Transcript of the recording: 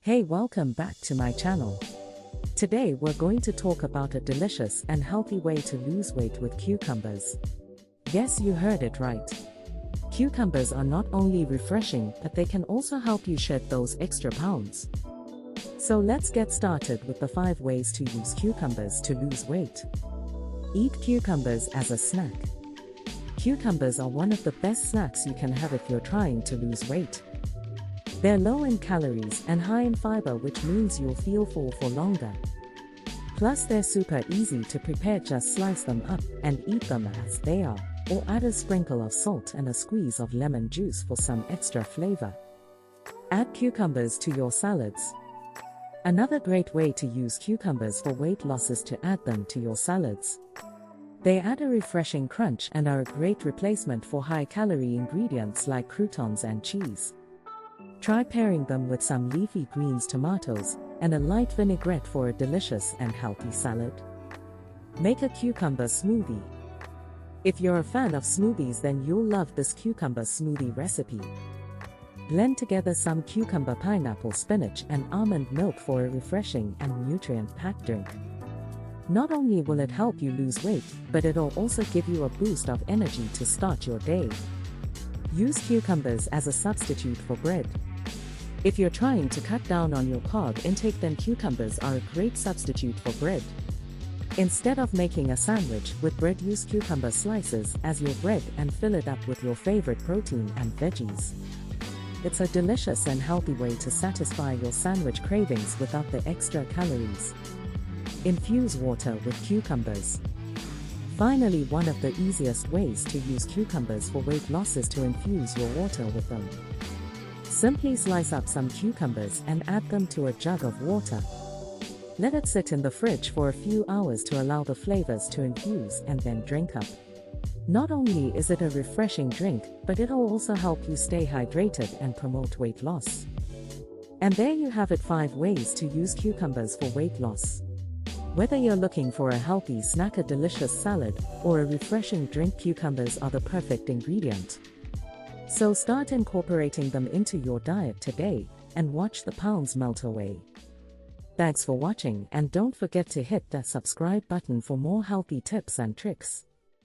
Hey, welcome back to my channel. Today we're going to talk about a delicious and healthy way to lose weight with cucumbers. Yes, you heard it right. Cucumbers are not only refreshing, but they can also help you shed those extra pounds. So let's get started with the 5 ways to use cucumbers to lose weight. Eat cucumbers as a snack. Cucumbers are one of the best snacks you can have if you're trying to lose weight. They're low in calories and high in fiber, which means you'll feel full for longer. Plus, they're super easy to prepare. Just slice them up and eat them as they are, or add a sprinkle of salt and a squeeze of lemon juice for some extra flavor. Add cucumbers to your salads. Another great way to use cucumbers for weight loss is to add them to your salads. They add a refreshing crunch and are a great replacement for high-calorie ingredients like croutons and cheese. Try pairing them with some leafy greens, tomatoes, and a light vinaigrette for a delicious and healthy salad. Make a cucumber smoothie. If you're a fan of smoothies, then you'll love this cucumber smoothie recipe. Blend together some cucumber, pineapple, spinach, and almond milk for a refreshing and nutrient-packed drink. Not only will it help you lose weight, but it'll also give you a boost of energy to start your day. Use cucumbers as a substitute for bread. If you're trying to cut down on your carb intake, then cucumbers are a great substitute for bread. Instead of making a sandwich with bread, use cucumber slices as your bread and fill it up with your favorite protein and veggies. It's a delicious and healthy way to satisfy your sandwich cravings without the extra calories. Infuse water with cucumbers. Finally, one of the easiest ways to use cucumbers for weight loss is to infuse your water with them. Simply slice up some cucumbers and add them to a jug of water. Let it sit in the fridge for a few hours to allow the flavors to infuse, and then drink up. Not only is it a refreshing drink, but it'll also help you stay hydrated and promote weight loss. And there you have it, 5 ways to use cucumbers for weight loss. Whether you're looking for a healthy snack, a delicious salad, or a refreshing drink, cucumbers are the perfect ingredient. So start incorporating them into your diet today, and watch the pounds melt away. Thanks for watching, and don't forget to hit that subscribe button for more healthy tips and tricks.